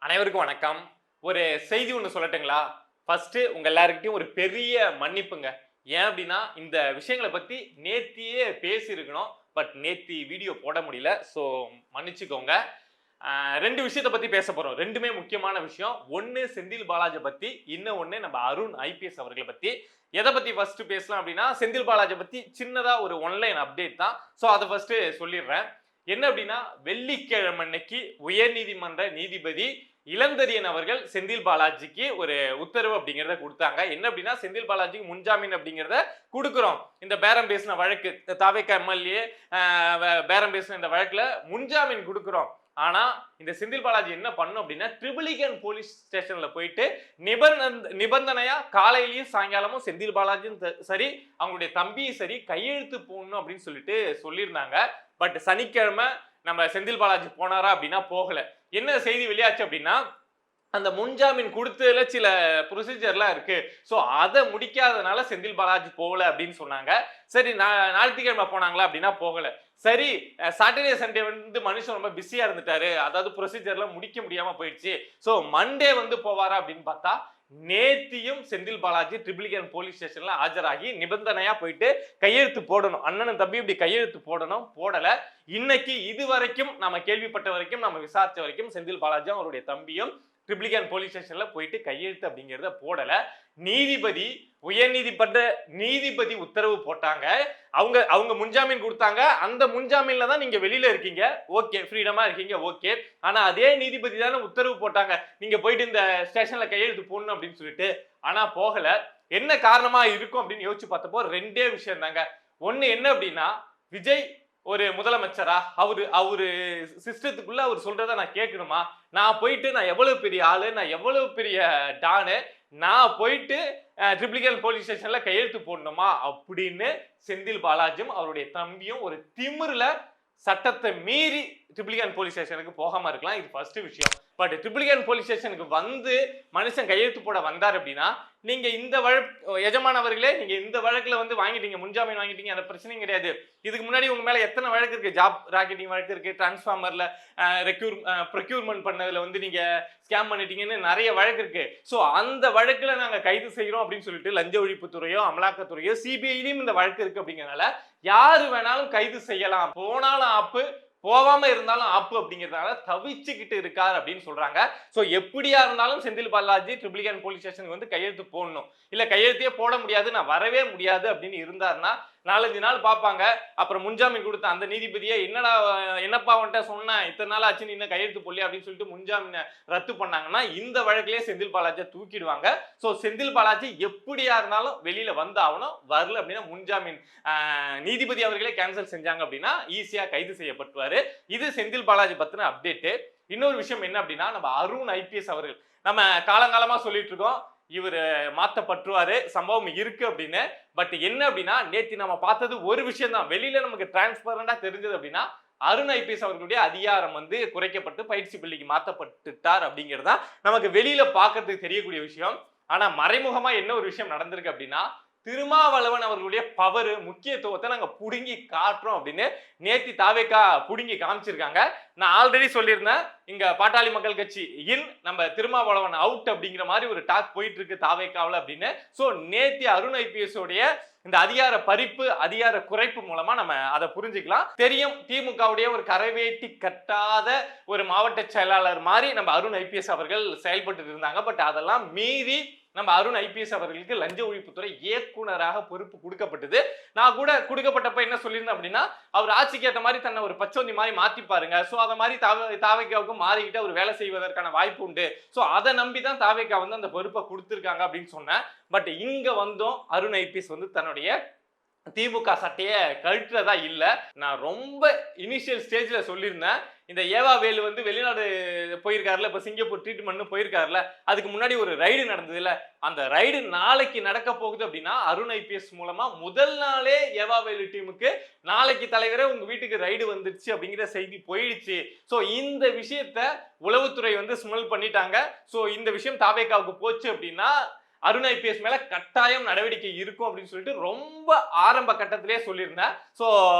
அனைவருக்கும் வணக்கம். ஒரு செய்தி ஒண்ணு சொல்லட்டுங்களா? ஃபர்ஸ்ட்டு உங்க எல்லார்கிட்டயும் ஒரு பெரிய மன்னிப்புங்க. ஏன் அப்டின்னா, இந்த விஷயங்கள பத்தி நேத்தியே பேசியிருக்கணும். பட் நேத்தி வீடியோ போட முடியல. ஸோ மன்னிச்சுக்கோங்க. 2 விஷயத்த பத்தி பேசப் போறோம். 2மே முக்கியமான விஷயம். ஒண்ணு செந்தில் பாலாஜி பத்தி, இன்னொன்னு நம்ம அருண் ஐபிஎஸ் அவர்கள பத்தி. எத பத்தி ஃபர்ஸ்ட்டு பேசலாம் அப்டின்னா, செந்தில் பாலாஜி பத்தி சின்னதா ஒரு ஒன்லைன் அப்டேட் தான். ஸோ அத ஃபர்ஸ்ட்டு சொல்லிர்றேன். என்ன அப்டின்னா, வெள்ளிக்கிழமை அன்னைக்கு உயர்நீதிமன்ற நீதிபதி இளந்தரியன் அவர்கள் செந்தில் பாலாஜிக்கு ஒரு உத்தரவு அப்படிங்கிறத கொடுத்தாங்க. என்ன அப்படின்னா, செந்தில் பாலாஜிக்கு முன்ஜாமீன் அப்படிங்கிறத கொடுக்கிறோம். இந்த பேரம் பேசின வழக்கு தாவேகா எம்எல்ஏ பேரம் பேசின இந்த வழக்குல முன்ஜாமீன் கொடுக்கிறோம். ஆனா இந்த செந்தில் பாலாஜி என்ன பண்ணும் அப்படின்னா, ட்ரிபிளிகன் போலீஸ் ஸ்டேஷன்ல போயிட்டு நிபந்தனையா காலையிலயும் சாயங்காலமும் செந்தில் பாலாஜியும் சரி, அவங்களுடைய தம்பியும் சரி கையெழுத்து போடணும் அப்படின்னு சொல்லிட்டு சொல்லியிருந்தாங்க. பட் சனிக்கிழமை நம்ம செந்தில் பாலாஜி போனாரா அப்படின்னா போகல. என்ன செய்தி வெளியாச்சு அப்படின்னா, அந்த முன்ஜாமீன் கொடுத்ததுல சில ப்ரொசீஜர்லாம் இருக்கு. சோ அத முடிக்காதனால செந்தில் பாலாஜி போகல அப்படின்னு சொன்னாங்க. சரி ஞாயிற்றுக்கிழமை போனாங்களா அப்படின்னா போகல. சரி சாட்டர்டே சண்டே வந்து மனுஷன் ரொம்ப பிஸியா இருந்துட்டாரு. அதாவது ப்ரொசீஜர்லாம் முடிக்க முடியாம போயிடுச்சு. சோ மண்டே வந்து போவாரா அப்படின்னு பார்த்தா, நேத்தியும் செந்தில் பாலாஜி ட்ரிபிளிகன் போலீஸ் ஸ்டேஷன்ல ஆஜராகி நிபந்தனையா போயிட்டு கையெழுத்து போடணும். அண்ணனும் தம்பி இப்படி கையெழுத்து போடணும், போடல. இன்னைக்கு இதுவரைக்கும் நம்ம கேள்விப்பட்ட வரைக்கும், நம்ம விசாரிச்ச வரைக்கும் செந்தில் பாலாஜியும் அவருடைய தம்பியும் ட்ரிபிளிகன் போலீஸ் ஸ்டேஷன்ல போயிட்டு கையெழுத்து அப்படிங்கறத போடல. நீதிபதி உயர்நீதிமன்ற நீதிபதி உத்தரவு போட்டாங்க. அவங்க முன்ஜாமீன் கொடுத்தாங்க. அந்த முன்ஜாமீன்ல தான் நீங்க வெளியில இருக்கீங்க. ஓகே, ஃப்ரீடமா இருக்கீங்க. ஓகே. ஆனா அதே நீதிபதி தானே உத்தரவு போட்டாங்க. நீங்க போயிட்டு இந்த ஸ்டேஷன்ல கையெழுத்து போடணும் அப்படின்னு சொல்லிட்டு. ஆனா போகல. என்ன காரணமா இருக்கும் அப்படின்னு யோசிச்சு பார்த்தப்போ 2 விஷயம் தாங்க. ஒண்ணு என்ன அப்படின்னா, விஜய் ஒரு முதலமைச்சரா அவரு சிஸ்டத்துக்குள்ள அவர் சொல்றத நான் கேட்கணுமா? நான் போயிட்டு நான் எவ்வளவு பெரிய ஆளு, நான் எவ்வளவு பெரிய டானு, நான் போயிட்டு ட்ரிபிளிகன் போலீஸ் ஸ்டேஷன்ல கையெழுத்து போடணுமா அப்படின்னு செந்தில் பாலாஜியும் அவருடைய தம்பியும் ஒரு திமிர்ல சட்டத்தை மீறி ட்ரிபிளிகன் போலீஸ் ஸ்டேஷனுக்கு போகாம இருக்கலாம். இது ஃபர்ஸ்ட் விஷயம். பட் ட்ரிபிளிகன் போலீஸ் ஸ்டேஷனுக்கு வந்து மனுஷன் கையெழுத்து போட வந்தார் அப்படின்னா, நீங்க இந்த எஜமானவர்களே நீங்க இந்த வழக்குல வந்து வாங்கிட்டீங்க, முன்ஜாமீன் வாங்கிட்டீங்க, அந்த பிரச்சனையும் கிடையாது. இதுக்கு முன்னாடி உங்க மேல எத்தனை வழக்கு இருக்கு? ஜாப் ராக்கெட்டிங் வழக்கு இருக்கு, டிரான்ஸ்ஃபார்மர்ல ப்ரொக்யூர்மெண்ட் பண்ணதுல வந்து நீங்க ஸ்கேம் பண்ணிட்டீங்கன்னு நிறைய வழக்கு இருக்கு. சோ அந்த வழக்குல நாங்க கைது செய்யறோம் அப்படின்னு சொல்லிட்டு லஞ்ச ஒழிப்புத்துறையோ அமலாக்கத்துறையோ சிபிஐலயும் இந்த வழக்கு இருக்கு அப்படிங்கறதுனால யாரு வேணாலும் கைது செய்யலாம். போனாலும் ஆப்பு, போகாம இருந்தாலும் ஆப்பு அப்படிங்கிறதுனால தவிச்சுக்கிட்டு இருக்காரு அப்படின்னு சொல்றாங்க. சோ எப்படியா இருந்தாலும் செந்தில் பாலாஜி ட்ரிபிளிகன் போலீஸ் ஸ்டேஷனுக்கு வந்து கையெழுத்து போடணும். இல்ல கையெழுத்தே போட முடியாது, நான் வரவே முடியாது அப்படின்னு இருந்தாருன்னா 4-5 நாள் பார்ப்பாங்க. அப்புறம் முன்ஜாமீன் கொடுத்த அந்த நீதிபதியே என்னப்பா அவன்கிட்ட சொன்னேன், இத்தனை நாள் ஆச்சு நீ இன்னும் கையெழுத்து போடலையே அப்படின்னு சொல்லிட்டு முன்ஜாமீனை ரத்து பண்ணாங்கன்னா இந்த வழக்கிலேயே செந்தில் பாலாஜியை தூக்கிடுவாங்க. சோ செந்தில் பாலாஜி எப்படியா இருந்தாலும் வெளியில வந்து ஆகணும். வரல அப்படின்னா முன்ஜாமீன் நீதிபதி அவர்களே கேன்சல் செஞ்சாங்க அப்படின்னா ஈஸியா கைது செய்யப்பட்டுவாரு. இது செந்தில் பாலாஜி பத்தின அப்டேட். இன்னொரு விஷயம் என்ன அப்படின்னா, நம்ம அருண் ஐபிஎஸ் அவர்கள் நம்ம காலங்காலமா சொல்லிட்டு இருக்கோம், இவரு மாத்தப்பட்டுவாரு, சம்பவம் இருக்கு அப்படின்னு. பட் என்ன அப்படின்னா, நேத்தி நம்ம பார்த்தது ஒரு விஷயம் தான். வெளியில நமக்கு டிரான்ஸ்பரண்டா தெரிஞ்சது அப்படின்னா, அருண் ஐபிஎஸ் அவர்களுடைய அதிகாரம் வந்து குறைக்கப்பட்டு பயிற்சி பள்ளிக்கு மாத்தப்பட்டுட்டார் அப்படிங்கிறது தான் நமக்கு வெளியில பார்க்கறதுக்கு தெரியக்கூடிய விஷயம். ஆனா மறைமுகமா என்ன ஒரு விஷயம் நடந்திருக்கு அப்படின்னா, திருமாவளவன் அவர்களுடைய பவர் முக்கியத்துவத்தை நாங்க புடுங்கி காட்டுறோம் அப்படின்னு நேத்தி தாவேகா புடுங்கி காமிச்சிருக்காங்க. நான் ஆல்ரெடி சொல்லியிருந்தேன், இங்க பாட்டாளி மக்கள் கட்சி நம்ம திருமாவளவன் அவுட் அப்படிங்கிற மாதிரி ஒரு டாக் போயிட்டு இருக்கு தாவேகாவில் அப்படின்னு. சோ நேத்தி அருண் ஐபிஎஸ் உடைய இந்த அதிகார பறிப்பு, அதிகார குறைப்பு மூலமா நம்ம அதை புரிஞ்சுக்கலாம். தெரியும், திமுகவுடைய ஒரு கரைவேட்டி கட்டாத ஒரு மாவட்ட செயலாளர் மாதிரி நம்ம அருண் ஐபிஎஸ் அவர்கள் செயல்பட்டு இருந்தாங்க. பட் அதெல்லாம் மீறி நம்ம அருண் ஐபிஎஸ் அவர்களுக்கு லஞ்ச ஒழிப்புத்துறை இயக்குனராக பொறுப்பு கொடுக்கப்பட்டது. நான் கூட கொடுக்கப்பட்டப்ப என்ன சொல்லியிருந்தேன் அப்படின்னா, அவர் ஆட்சிக்கு ஏற்ற மாதிரி தன்னை ஒரு பச்சோந்தி மாதிரி மாத்தி பாருங்க. சோ அத மாதிரி தாவேகாவுக்கு மாறிக்கிட்டு அவர் வேலை செய்வதற்கான வாய்ப்பு உண்டு. சோ அதை நம்பிதான் தாவேகா வந்து அந்த பொறுப்பை கொடுத்திருக்காங்க அப்படின்னு சொன்னேன். பட் இங்க வந்தோம் அருண் ஐபிஎஸ் வந்து தன்னுடைய திமுக சட்டையை கழட்டுறதா இல்ல. நான் ரொம்ப இனிஷியல் ஸ்டேஜ்ல சொல்லியிருந்தேன், இந்த ஏவா வேலு வந்து வெளிநாடு போயிருக்காருல, இப்ப சிங்கப்பூர் ட்ரீட்மெண்ட் போயிருக்காருல, அதுக்கு முன்னாடி ஒரு ரைடு நடந்தது இல்ல, அந்த ரைடு நாளைக்கு நடக்க போகுது அப்படின்னா அருண் ஐபிஎஸ் மூலமா முதல் நாளே ஏவா வேலு டீமுக்கு நாளைக்கு தலைவரே உங்க வீட்டுக்கு ரைடு வந்துருச்சு அப்படிங்கிற செய்தி போயிடுச்சு. சோ இந்த விஷயத்த உளவுத்துறை வந்து ஸ்மெல் பண்ணிட்டாங்க. சோ இந்த விஷயம் தாவேகாவுக்கு போச்சு அப்படின்னா அருண் ஐபிஎஸ் மேல கட்டாயம் நடவடிக்கை இருக்கும் அப்படின்னு சொல்லிட்டு ரொம்ப ஆரம்ப கட்டத்திலே சொல்லியிருந்தேன். சோ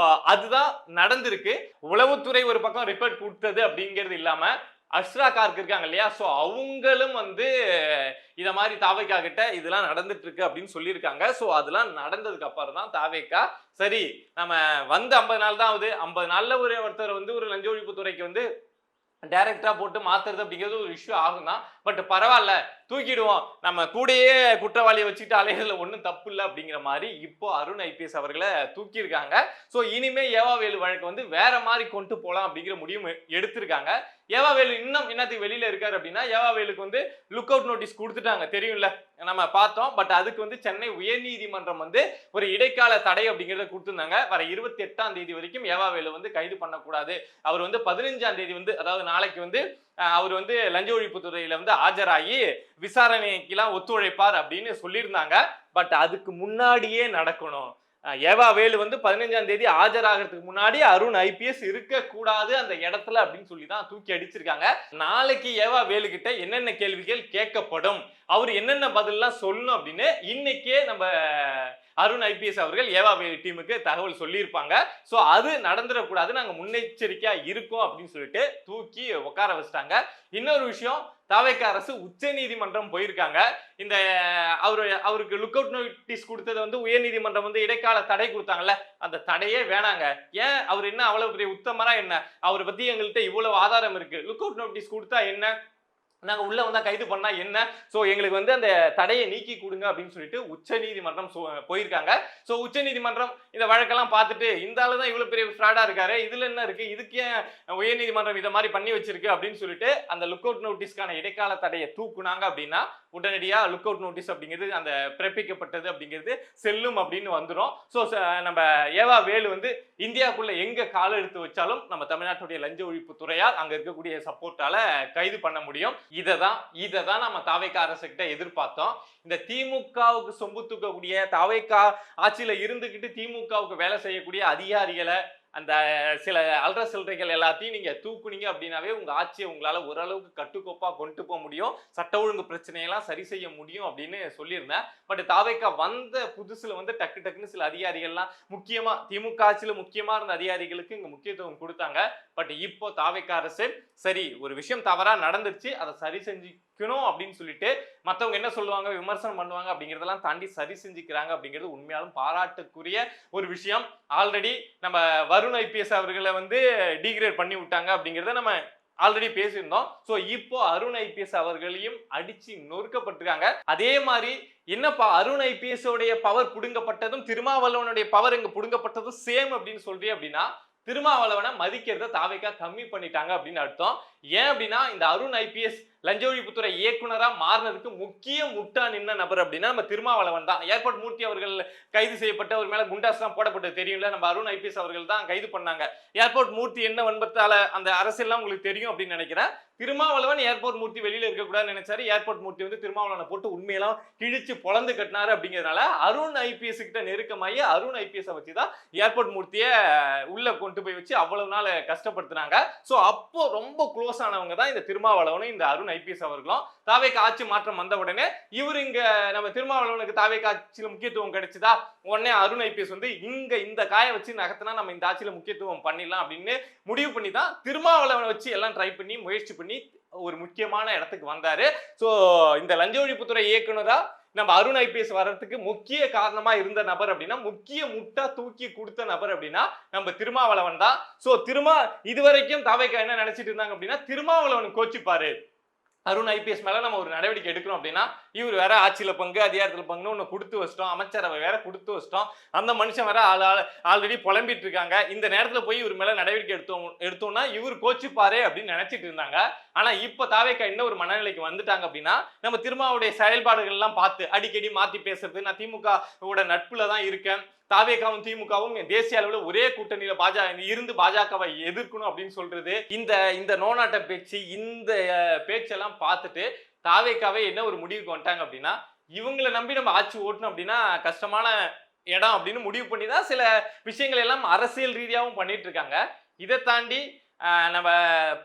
அதுதான் நடந்திருக்கு. உளவுத்துறை ஒரு பக்கம் ரிப்போர்ட் கொடுத்தது அப்படிங்கிறது இல்லாம அஷ்ரா கார்க் இருக்காங்க இல்லையா, சோ அவங்களும் வந்து இத மாதிரி தாவேகா கிட்ட இதெல்லாம் நடந்துட்டு இருக்கு அப்படின்னு சொல்லியிருக்காங்க. சோ அதெல்லாம் நடந்ததுக்கு அப்புறம் தான் தாவேகா சரி நம்ம வந்து 50 நாள் தான் ஆகுது, 50 நாள்ல ஒருத்தர் வந்து ஒரு லஞ்ச ஒழிப்பு துறைக்கு வந்து டைரக்டா போட்டு மாத்துறது அப்படிங்கிறது ஒரு இஷ்யூ ஆகும் தான். பட் பரவாயில்ல தூக்கிடுவோம், நம்ம கூடயே குற்றவாளியை வச்சுட்டு அலையறதுல ஒன்றும் தப்பு இல்லை அப்படிங்கிற மாதிரி இப்போ அருண் ஐபிஎஸ் அவர்களை தூக்கியிருக்காங்க. ஸோ இனிமே ஏவாவேலு வழக்கு வந்து வேற மாதிரி கொண்டு போகலாம் அப்படிங்கிற முடிவு எடுத்திருக்காங்க. ஏவாவேலு இன்னும் என்னத்துக்கு வெளியில இருக்காரு அப்படின்னா, ஏவாவேலுக்கு வந்து லுக் அவுட் நோட்டீஸ் கொடுத்துட்டாங்க தெரியும்ல, நம்ம பார்த்தோம். பட் அதுக்கு வந்து சென்னை உயர்நீதிமன்றம் வந்து ஒரு இடைக்கால தடை அப்படிங்கிறத கொடுத்திருந்தாங்க. வர 28ஆம் தேதி வரைக்கும் ஏவாவேலு வந்து கைது பண்ணக்கூடாது. அவர் வந்து 15ஆம் தேதி வந்து அதாவது நாளைக்கு வந்து அவர் வந்து லஞ்ச ஒழிப்பு துறையில வந்து ஆஜராகி விசாரணைக்கெல்லாம் ஒத்துழைப்பார் அப்படின்னு சொல்லியிருந்தாங்க. பட் அதுக்கு முன்னாடியே நடக்கணும். ஏவாவேலு வந்து 15ஆம் தேதி ஆஜராகிறதுக்கு முன்னாடி அருண் ஐபிஎஸ் இருக்க கூடாது அந்த இடத்துல அப்படின்னு சொல்லி தான் தூக்கி அடிச்சிருக்காங்க. நாளைக்கு ஏவாவேலு கிட்ட என்னென்ன கேள்விகள் கேட்கப்படும், அவர் என்னென்ன பதில்லாம் சொல்லணும் அப்படின்னு இன்னைக்கே நம்ம அருண் ஐபிஎஸ் அவர்கள் ஏவாவேலு டீமுக்கு தகவல் சொல்லியிருப்பாங்க. ஸோ அது நடந்துடக்கூடாது, நாங்க முன்னெச்சரிக்கையா இருக்கோம் அப்படின்னு சொல்லிட்டு தூக்கி உட்கார வச்சிட்டாங்க. இன்னொரு விஷயம், தாவேகா அரசு உச்ச நீதிமன்றம் போயிருக்காங்க. இந்த அவருக்கு லுக் அவுட் நோட்டீஸ் கொடுத்தது வந்து உயர் நீதிமன்றம் வந்து இடைக்கால தடை கொடுத்தாங்கல்ல, அந்த தடையே வேணாங்க. ஏன் அவர் என்ன அவ்வளவு பெரிய உத்தமரா என்ன, அவரை பத்தி எங்கள்கிட்ட இவ்வளவு ஆதாரம் இருக்கு, லுக் அவுட் நோட்டீஸ் கொடுத்தா என்ன, நாங்க உள்ள வந்தா கைது பண்ணா என்ன, சோ எங்களுக்கு வந்து அந்த தடையை நீக்கி கொடுங்க அப்படின்னு சொல்லிட்டு உச்ச நீதிமன்றம் போயிருக்காங்க. சோ உச்ச நீதிமன்றம் இந்த வழக்கெல்லாம் பார்த்துட்டு இந்த ஆளு தான் இவ்வளவு பெரிய ஃப்ராடா இருக்காரு, இதுல என்ன இருக்கு, இதுக்கு ஏன் உயர் நீதிமன்றம் இதை மாதிரி பண்ணி வச்சிருக்கு அப்படின்னு சொல்லிட்டு அந்த லுக் அவுட் நோட்டீஸ்க்கான இடைக்கால தடையை தூக்குனாங்க அப்படின்னா உடனடியா லுக் அவுட் நோட்டீஸ் அப்படிங்கிறது அந்த பிறப்பிக்கப்பட்டது அப்படிங்கிறது செல்லும் அப்படின்னு வந்துடும். ஸோ நம்ம ஏவாவேலு வந்து இந்தியாவுக்குள்ள எங்க கால எடுத்து வச்சாலும் நம்ம தமிழ்நாட்டுடைய லஞ்ச ஒழிப்பு துறையால் அங்க இருக்கக்கூடிய சப்போர்ட்டால கைது பண்ண முடியும். இதை தான் நம்ம தாவேகா அரசுகிட்ட எதிர்பார்த்தோம். இந்த திமுகவுக்கு சொம்பு தூக்கக்கூடிய தாவேகா ஆட்சியில இருந்துகிட்டு திமுகவுக்கு வேலை செய்யக்கூடிய அதிகாரிகளை அந்த சில அல்ற சில்லறைகள் எல்லாத்தையும் நீங்க தூக்குனீங்க அப்படின்னாவே உங்க ஆட்சியை உங்களால ஓரளவுக்கு கட்டுக்கோப்பா கொண்டு போக முடியும், சட்ட ஒழுங்கு பிரச்சனையெல்லாம் சரி செய்ய முடியும் அப்படின்னு சொல்லியிருந்தேன். பட் தாவேகா வந்த புதுசுல வந்து டக்கு டக்குன்னு சில அதிகாரிகள்லாம் முக்கியமா திமுக ஆட்சியில முக்கியமா இருந்த அதிகாரிகளுக்கு இங்க முக்கியத்துவம் கொடுத்தாங்க. பட் இப்போ தாவேகா அரசு சரி ஒரு விஷயம் தவறா நடந்துருச்சு, அதை சரி செஞ்சுக்கணும் அப்படின்னு சொல்லிட்டு மற்றவங்க என்ன சொல்லுவாங்க விமர்சனம் பண்ணுவாங்க அப்படிங்கிறதெல்லாம் தாண்டி சரி செஞ்சுக்கிறாங்க அப்படிங்கிறது உண்மையாலும் பாராட்டுக்குரிய ஒரு விஷயம். ஆல்ரெடி நம்ம வருண் ஐபிஎஸ் அவர்களை வந்து டிகிரேட் பண்ணி விட்டாங்க அப்படிங்கிறத நம்ம ஆல்ரெடி பேசியிருந்தோம். சோ இப்போ அருண் ஐபிஎஸ் அவர்களையும் அடிச்சு நொறுக்கப்பட்டிருக்காங்க. அதே மாதிரி என்னப்பா அருண் ஐபிஎஸ் உடைய பவர் புடுங்கப்பட்டதும் திருமாவளவனுடைய பவர் இங்க புடுங்கப்பட்டதும் சேம் அப்படின்னு சொல்றீங்க அப்படின்னா திருமாவளவனை மதிக்கிறத தாவேகா கம்மி பண்ணிட்டாங்க அப்படின்னு அர்த்தம். ஏன் அப்படின்னா இந்த அருண் ஐபிஎஸ் லஞ்ச ஒழிப்புத்துறை இயக்குனரா மாறினதுக்கு முக்கிய முட்டா நின்ன நபர் அப்படின்னா நம்ம திருமாவளவன் தான். ஏர்போர்ட் மூர்த்தி அவர்கள் கைது செய்யப்பட்ட ஒரு மேல குண்டாஸ் தான் போடப்பட்டது தெரியும்ல, நம்ம அருண் ஐபிஎஸ் அவர்கள் தான் கைது பண்ணாங்க. ஏர்போர்ட் மூர்த்தி என்ன வன்பத்தால அந்த அரசியல்லாம் உங்களுக்கு தெரியும் அப்படின்னு நினைக்கிறேன். திருமாவளவன் ஏர்போர்ட் மூர்த்தி வெளியில இருக்கக்கூடாதுன்னு நினைச்சாரு, ஏர்போர்ட் மூர்த்தி வந்து திருமாவளவனை போட்டு உண்மையெல்லாம் கிழிச்சு பொழந்து கட்டினாரு அப்படிங்கிறதுனால அருண் ஐபிஎஸ் கிட்ட நெருக்கமாயி அருண் ஐபிஎஸ் வச்சுதான் ஏர்போர்ட் மூர்த்தியை உள்ள கொண்டு போய் வச்சு அவ்வளவு நாள் கஷ்டப்படுத்தினாங்க. சோ அப்போ ரொம்ப க்ளோஸ் ஆனவங்க தான் இந்த திருமாவளவனும் இந்த அருண் ஐபிஎஸ் அவர்களும். தாவேகா ஆட்சி மாற்றம் வந்த உடனே இவர் இங்க நம்ம திருமாவளவனுக்கு தாவேகா ஆட்சியில முக்கியத்துவம் கிடைச்சதா, உடனே அருண் ஐபிஎஸ் வந்து இங்க இந்த காயை வச்சு நகர்த்தினா நம்ம இந்த ஆட்சியில முக்கியத்துவம் பண்ணிடலாம் அப்படின்னு முடிவு பண்ணி தான் திருமாவளவனை வச்சு எல்லாம் ட்ரை பண்ணி முயற்சி பண்ணி ஒரு முக்கியமான இடத்துக்கு வந்தாரு. சோ இந்த லஞ்ச ஒழிப்புத்துறை இயக்குனரா நம்ம அருண் ஐபிஎஸ் வர்றதுக்கு முக்கிய காரணமா இருந்த நபர் அப்படின்னா முக்கிய முட்டா தூக்கி கொடுத்த நபர் அப்படின்னா நம்ம திருமாவளவன் தான். சோ இதுவரைக்கும் தாவேகா என்ன நினைச்சிட்டு இருந்தாங்க அப்படின்னா திருமாவளவன் கோச்சிப்பாரு, அருண் ஐபிஎஸ் மேல நம்ம ஒரு நடவடிக்கை எடுக்கணும் அப்படின்னா இவர் வேற ஆட்சியில பங்கு அதிகாரத்துல பங்குன்னு ஒண்ணு கொடுத்து வச்சிட்டோம், அமைச்சரவை வேற கொடுத்து வச்சிட்டோம், அந்த மனுஷன் வேற ஆல்ரெடி புலம்பிட்டு இருக்காங்க, இந்த நேரத்துல போய் இவர் மேல நடவடிக்கை எடுத்தோம்னா இவர் கோச்சிப்பாரு அப்படின்னு நினைச்சிட்டு இருந்தாங்க. ஆனா இப்ப தாவேகா என்ன ஒரு மனநிலைக்கு வந்துட்டாங்க அப்படின்னா நம்ம திருமாவுடைய செயல்பாடுகள் எல்லாம் பார்த்து அடிக்கடி மாத்தி பேசுறது, நான் திமுக நட்புல தான் இருக்கேன், தாவேகாவும் திமுகவும் தேசிய அளவில் ஒரே கூட்டணியில பாஜகவை எதிர்க்கணும் அப்படின்னு சொல்றது, இந்த நோனாட்ட பேச்சு, இந்த பேச்செல்லாம் பார்த்துட்டு தாவேகாவே என்ன ஒரு முடிவுக்கு வந்துட்டாங்க அப்படின்னா இவங்களை நம்பி நம்ம ஆட்சி ஓட்டணும் அப்படின்னா கஷ்டமான இடம் அப்படின்னு முடிவு பண்ணி தான் சில விஷயங்கள் எல்லாம் அரசியல் ரீதியாகவும் பண்ணிட்டு இருக்காங்க. இதை தாண்டி நம்ம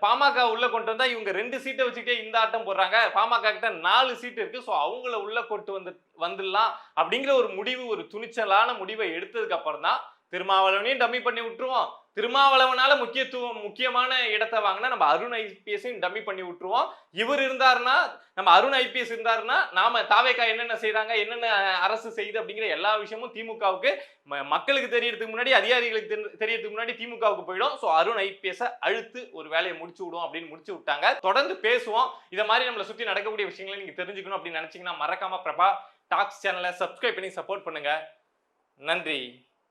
பாமக உள்ள கொண்டு வந்தா இவங்க 2 சீட்டை வச்சுக்கிட்டே இந்த ஆட்டம் போடுறாங்க, பாமக கிட்ட 4 சீட்டு இருக்கு, ஸோ அவங்கள உள்ள கொண்டு வந்துடலாம் அப்படிங்கிற ஒரு முடிவு, ஒரு துணிச்சலான முடிவை எடுத்ததுக்கு அப்புறம் தான் திருமாவளவனையும் டம்மி பண்ணி விட்டுருவோம், திருமாவளவனால முக்கியமான இடத்தை வாங்கினா நம்ம அருண் ஐபிஎஸ் டம்மி பண்ணி விட்டுருவோம். இவர் இருந்தாருன்னா, நம்ம அருண் ஐபிஎஸ் இருந்தாருன்னா, நாம தாவேகா என்னென்ன செய்றாங்க, என்னென்ன அரசு செய்யுது அப்படிங்கிற எல்லா விஷயமும் திமுகவுக்கு மக்களுக்கு தெரியறதுக்கு முன்னாடி, அதிகாரிகளுக்கு தெரியறதுக்கு முன்னாடி திமுகவுக்கு போயிடும். சோ அருண் ஐபிஎஸ் அழுத்து ஒரு வேலையை முடிச்சு விடும் அப்படின்னு முடிச்சு விட்டாங்க. தொடர்ந்து பேசுவோம். இத மாதிரி நம்மளை சுத்தி நடக்கக்கூடிய விஷயங்களை நீங்க தெரிஞ்சுக்கணும் அப்படின்னு நினைச்சீங்கன்னா மறக்காம பிரபா டாக்ஸ் சேனலை சப்ஸ்கிரைப் பண்ணி சப்போர்ட் பண்ணுங்க. நன்றி.